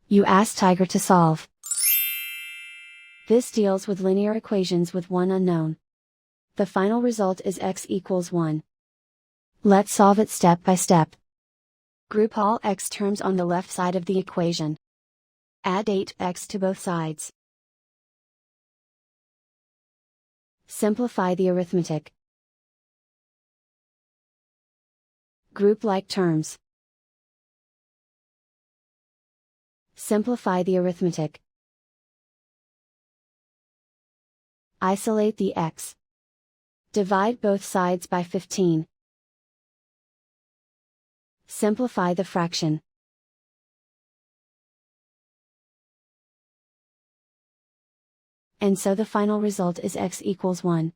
You ask Tiger to solve. This deals with linear equations with one unknown. The final result is x equals 1. Let's solve it step by step. Group all x terms on the left side of the equation. Add 8x to both sides. Simplify the arithmetic. Group like terms. Simplify the arithmetic. Isolate the x. Divide both sides by 15. Simplify the fraction. And so the final result is x equals 1.